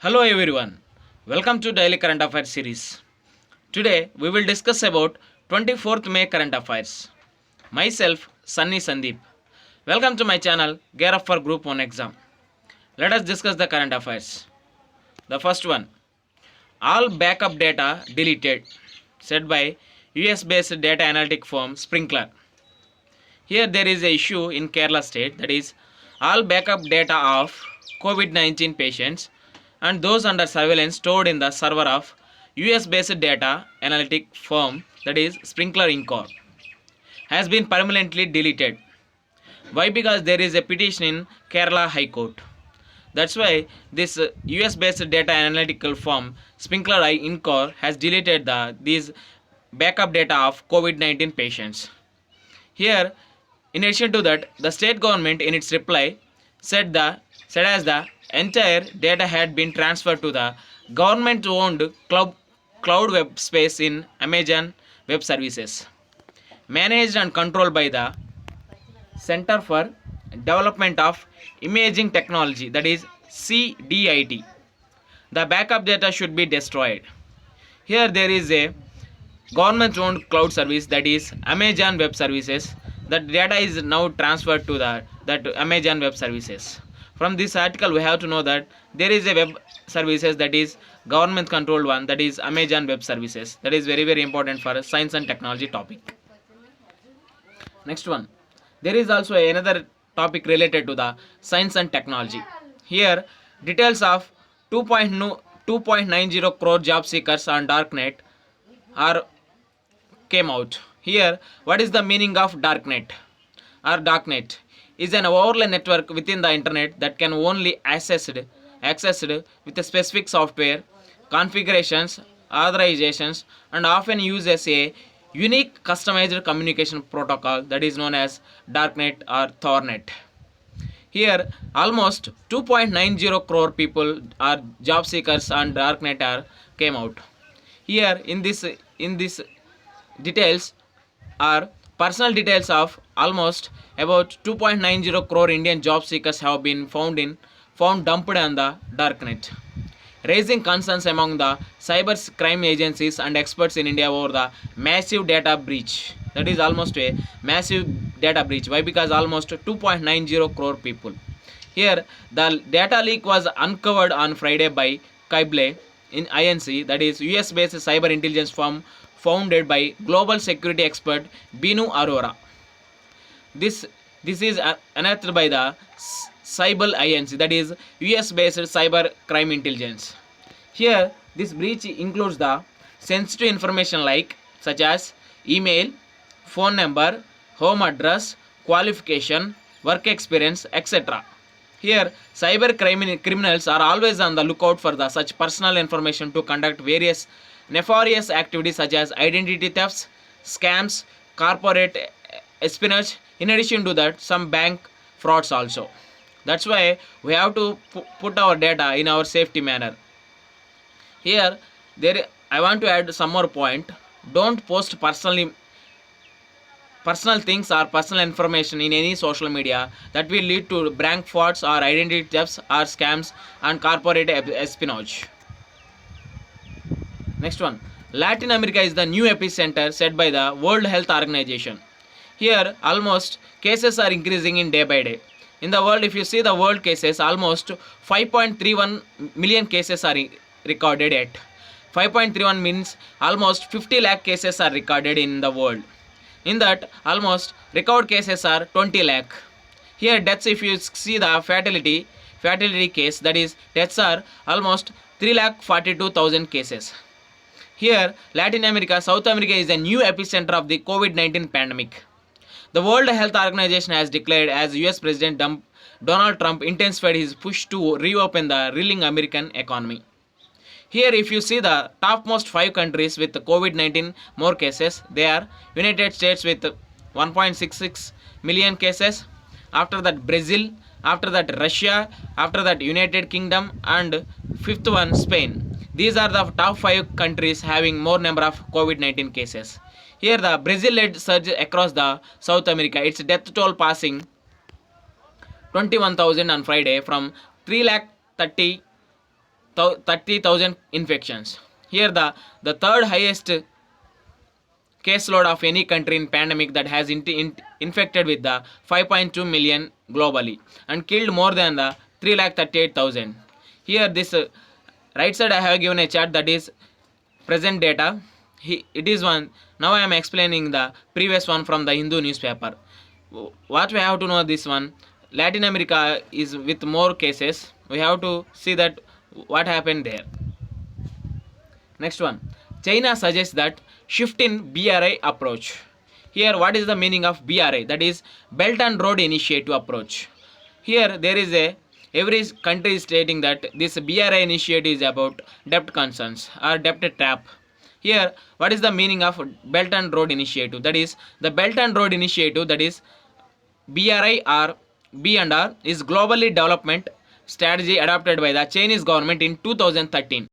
Hello everyone. Welcome to Daily Current Affairs series. Today we will discuss about 24th May current affairs. Myself Sunny Sandeep. Welcome to my channel Gear Up for Group 1 exam. Let us discuss the current affairs. The first one. All backup data deleted, said by US based data analytic firm Sprinkler. Here there is a issue in Kerala state, that is all backup data of COVID-19 patients and those under surveillance stored in the server of US based data analytic firm, that is Sprinkler Inc. has been permanently deleted. Why? Because there is a petition in Kerala High Court. That's why this US based data analytical firm Sprinkler Inc. has deleted these backup data of COVID-19 patients. Here, in addition to that, the state government in its reply said as the entire data had been transferred to the government-owned cloud web space in Amazon Web Services, managed and controlled by the Center for Development of Imaging Technology, that is CDIT. The backup data should be destroyed. Here there is a government owned cloud service, that is Amazon Web Services. That data is now transferred to that Amazon Web Services. From this article we have to know that there is a web services that is government controlled one, that is Amazon Web Services. That is very important for a science and technology topic. Next one, there is also another topic related to the science and technology. Here details of 2.90 crore job seekers on darknet are came out. Here, what is the meaning of darknet? Or darknet is an overlay network within the internet that can only accessed with a specific software, configurations, authorizations, and often uses a unique customized communication protocol that is known as darknet or Thornet. Here, almost 2.90 crore people are job seekers on darknet are came out. Here, in this details are personal details of almost about 2.90 crore Indian job seekers have been found dumped on the darknet, raising concerns among the cyber crime agencies and experts in India over the massive data breach. That is almost a massive data breach. Why? Because almost 2.90 crore people. Here, the data leak was uncovered on Friday by Kaible in INC, that is US-based cyber intelligence firm founded by global security expert Binu Arora. This is unearthed by the Cyber Inc., that is US-based cyber crime intelligence. Here, this breach includes the sensitive information like such as email, phone number, home address, qualification, work experience, etc. Here, cyber criminals are always on the lookout for such personal information to conduct various nefarious activities such as identity thefts, scams, corporate espionage. In addition to that, some bank frauds also. That's why we have to put our data in our safety manner. Here, I want to add some more point. Don't post personal things or personal information in any social media that will lead to bank frauds or identity thefts or scams and corporate espionage. Next one, Latin America is the new epicenter said by the World Health Organization. Here, almost cases are increasing in day by day. In the world, if you see the world cases, almost 5.31 million cases are recorded at. 5.31 means almost 50 lakh cases are recorded in the world. In that, almost record cases are 20 lakh. Here, deaths, if you see the fatality case, that is deaths are almost 3,42,000 cases. Here, Latin America, South America is a new epicenter of the COVID-19 pandemic. The World Health Organization has declared as US President Donald Trump intensified his push to reopen the reeling American economy. Here, if you see the topmost 5 countries with COVID-19 more cases, they are United States with 1.66 million cases, after that Brazil, after that Russia, after that United Kingdom, and fifth one Spain. These are the top 5 countries having more number of COVID-19 cases. Here the Brazil led surge across the South America, its death toll passing 21,000 on Friday from 3 lakh 30 30,000 infections. Here the third highest caseload of any country in pandemic that has infected with the 5.2 million globally and killed more than the 3,38,000. Here this right side I have given a chart that is present data. It is one. Now I am explaining the previous one from the Hindu newspaper. What we have to know this one, Latin America is with more cases. We have to see that what happened there. Next one, China suggests that shift in BRI approach. Here, what is the meaning of BRI? That is Belt and Road Initiative approach. Here, there is every country is stating that this BRI initiative is about debt concerns or debt trap. Here, what is the meaning of Belt and Road Initiative? That is the Belt and Road Initiative, that is BRI or B&R, is globally development strategy adopted by the Chinese government in 2013,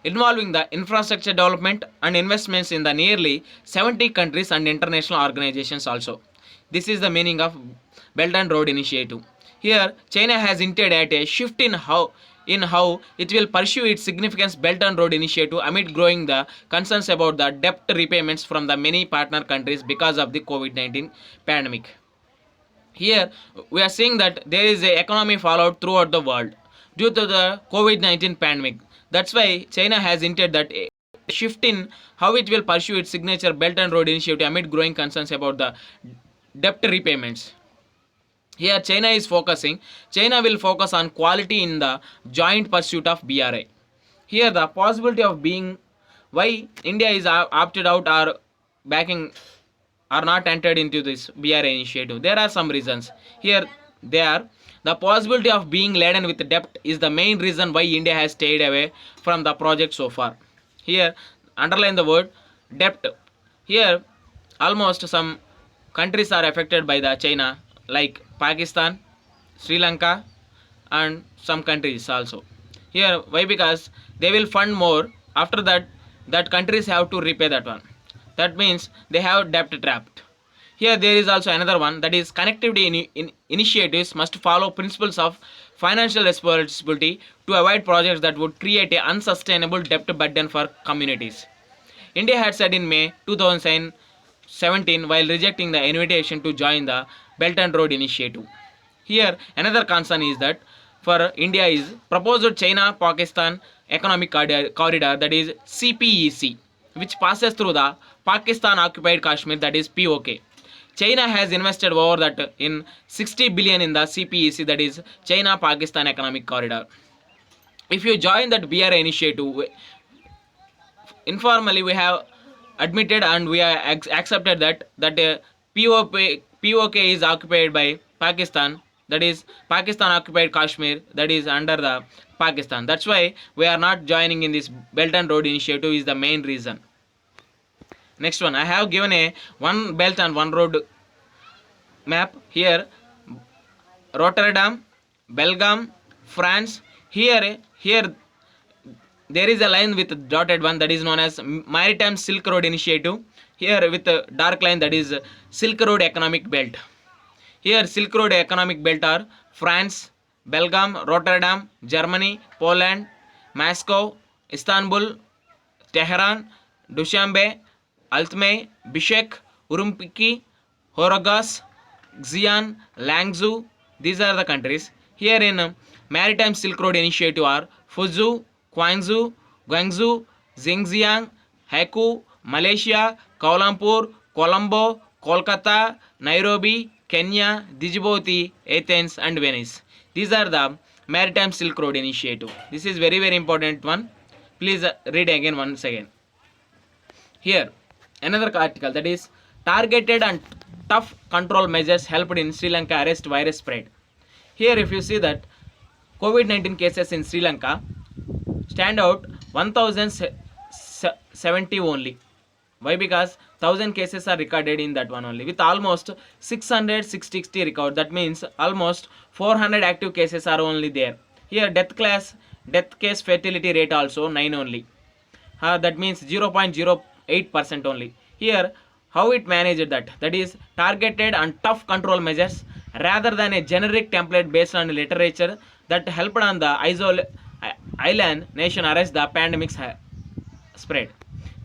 involving the infrastructure development and investments in the nearly 70 countries and international organizations also. This is the meaning of Belt and Road Initiative. Here, China has hinted at a shift in how it will pursue its significant Belt and Road Initiative amid growing the concerns about the debt repayments from the many partner countries because of the COVID-19 pandemic. Here, we are seeing that there is a economy fallout throughout the world due to the COVID-19 pandemic. That's why China has hinted that a shift in how it will pursue its signature Belt and Road Initiative amid growing concerns about the debt repayments. Here, China will focus on quality in the joint pursuit of BRI. Here, the possibility of being why India is opted out or backing are not entered into this BRI initiative. There are some reasons. Here, they are the possibility of being laden with debt is the main reason why India has stayed away from the project so far. Here, underline the word debt. Here, almost some countries are affected by the China, like Pakistan, Sri Lanka, and some countries also. Here, why? Because they will fund more. After that countries have to repay that one. That means they have debt trapped. Here there is also another one, that is connectivity initiatives must follow principles of financial responsibility to avoid projects that would create an unsustainable debt burden for communities. India had said in May 2017 while rejecting the invitation to join the Belt and Road Initiative. Here another concern is that for India is proposed China-Pakistan Economic Corridor, that is CPEC, which passes through the Pakistan occupied Kashmir, that is POK. China has invested over that in 60 billion in the CPEC, that is China Pakistan Economic Corridor. If you join that BRI initiative, informally we have admitted and we are accepted that POK is occupied by Pakistan, that is Pakistan occupied Kashmir, that is under the Pakistan. That's why we are not joining in this Belt and Road Initiative is the main reason. Next one, I have given a one belt and one road map. Here Rotterdam, Belgium, France. Here there is a line with dotted one, that is known as Maritime Silk Road Initiative. Here with a dark line, that is Silk Road Economic Belt. Here Silk Road Economic Belt are France, Belgium, Rotterdam, Germany, Poland, Moscow, Istanbul, Tehran, Dushanbe, Altamay, Bishkek, Urumqi, Horogas, Xi'an, Langzhou. These are the countries. Here in Maritime Silk Road Initiative are Fuzhou, Guangzhou, Xinjiang, Haikou, Malaysia, Kuala Lumpur, Colombo, Kolkata, Nairobi, Kenya, Djibouti, Athens, and Venice. These are the Maritime Silk Road Initiative. This is very important one. Please read again once again. Here another article, that is targeted and tough control measures helped in Sri Lanka arrest virus spread. Here if you see that COVID-19 cases in Sri Lanka stand out 1070 only. Why? Because 1000 cases are recorded in that one only, with almost 660 recorded. That means almost 400 active cases are only there. Here death case fatality rate also 9 only. That means 0.08% only. Here how it managed that is targeted and tough control measures rather than a generic template based on literature that helped on the island nation arrest the pandemic spread.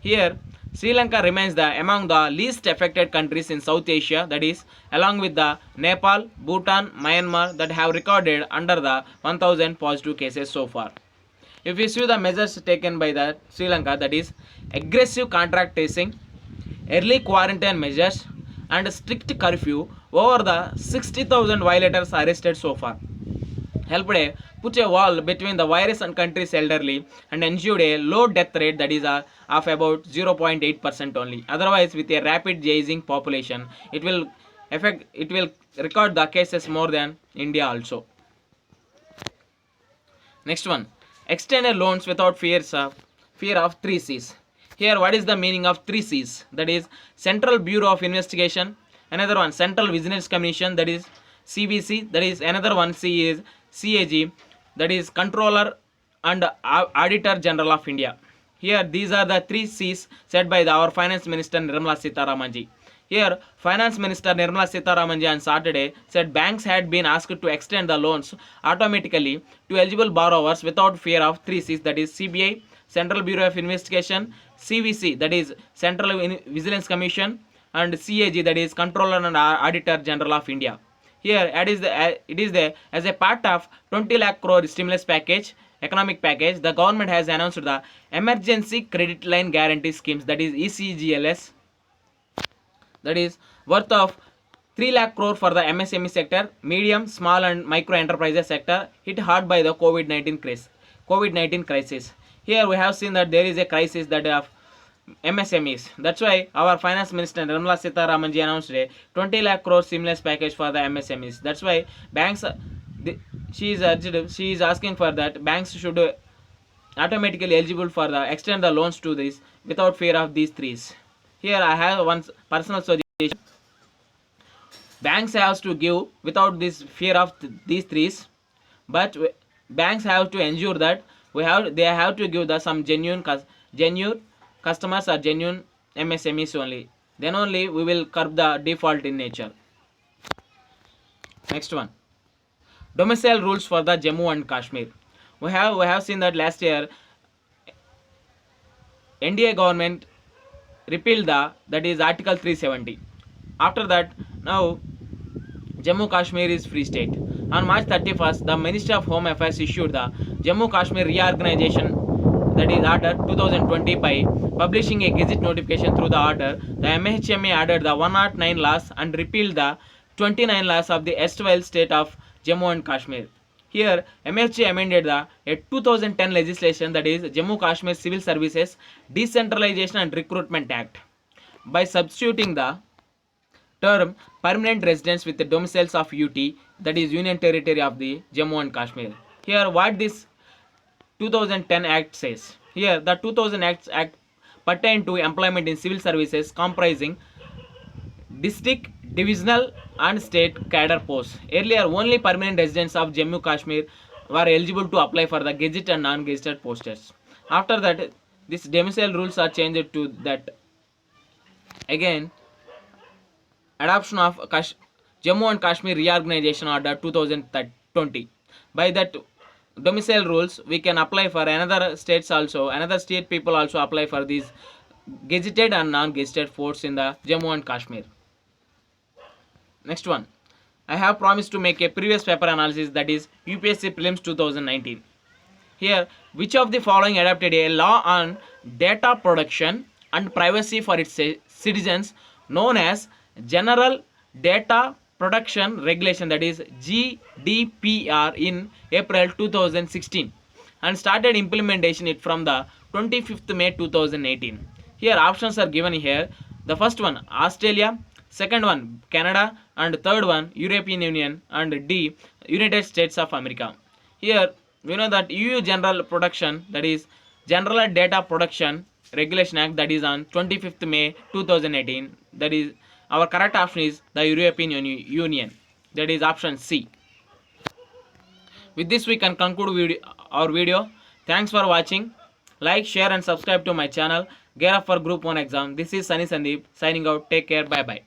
Here, Sri Lanka remains among the least affected countries in South Asia, that is, along with the Nepal, Bhutan, Myanmar that have recorded under the 1000 positive cases so far. If you see the measures taken by the Sri Lanka, that is aggressive contact tracing, early quarantine measures, and strict curfew, over the 60,000 violators arrested so far helped put a wall between the virus and country's elderly and ensured a low death rate, that is of about 0.8% only. Otherwise, with a rapid aging population, it will record the cases more than India also. Next one, extended loans without fear of 3 C's. Here, what is the meaning of 3 C's? That is Central Bureau of Investigation, another one Central Vigilance Commission, that is CVC, that is another one C is CAG, that is Controller and Auditor General of India. Here, these are the 3 C's said by our Finance Minister Nirmala Sitharamanji. Here, Finance Minister Nirmala Sitharamanji on Saturday said banks had been asked to extend the loans automatically to eligible borrowers without fear of 3 C's, that is CBI, Central Bureau of Investigation, CVC, that is Central Vigilance Commission, and CAG, that is Controller and Auditor General of India. Here, it is as a part of 20 lakh crore stimulus package, economic package, the government has announced the Emergency Credit Line Guarantee Schemes, that is ECGLS, that is worth of 3 lakh crore for the MSME sector, medium, small and micro enterprises sector hit hard by the COVID-19 crisis. Here we have seen that there is a crisis that of MSMEs. That's why our Finance Minister Nirmala Sitharamanji announced a 20 lakh crore stimulus package for the MSMEs. That's why banks, she is asking for that banks should automatically eligible for the extend the loans to this without fear of these threes. Here I have one personal suggestion. Banks have to give without this fear of these threes, but banks have to ensure that they have to give some genuine customers or genuine MSMEs only. Then only we will curb the default in nature. Next one, domicile rules for the Jammu and Kashmir. We have seen that last year NDA government repealed that is Article 370. After that, now Jammu Kashmir is free state. On March 31st, the Ministry of Home Affairs issued the Jammu Kashmir Reorganization, that is Order 2020, by publishing a Gazette notification. Through the order, the MHMA added the 109 laws and repealed the 29 laws of the erstwhile state of Jammu and Kashmir. Here, MHA amended the 2010 legislation, that is Jammu Kashmir Civil Services Decentralization and Recruitment Act, by substituting the term permanent residents with the domiciles of UT, that is Union Territory of the Jammu and Kashmir. Here, what this 2010 Act says. Here, the 2000 Act pertain to employment in civil services comprising district, divisional and state cadre posts. Earlier, only permanent residents of Jammu Kashmir were eligible to apply for the gazetted and non-gazetted posters. After that, these domicile rules are changed to that. Again, adoption of Jammu and Kashmir Reorganization Order 2020. By that domicile rules, we can apply for another states also, another state people also apply for these gazetted and non-gazetted posts in the Jammu and Kashmir. Next one, I have promised to make a previous paper analysis, that is UPSC Prelims 2019. Here, which of the following adopted a law on data production and privacy for its citizens known as General Data Protection Regulation, that is GDPR, in April 2016 and started implementation it from the 25th May 2018. Here options are given here. The first one Australia, second one Canada, and third one European Union, and D United States of America. Here we know that EU General Protection, that is General Data Protection Regulation Act, that is on 25th May 2018. That is our correct option is the European Union, that is option C. With this we can conclude our video. Thanks for watching. Like, share and subscribe to my channel. Gear up for Group 1 exam. This is Sunny Sandeep signing out. Take care. Bye bye.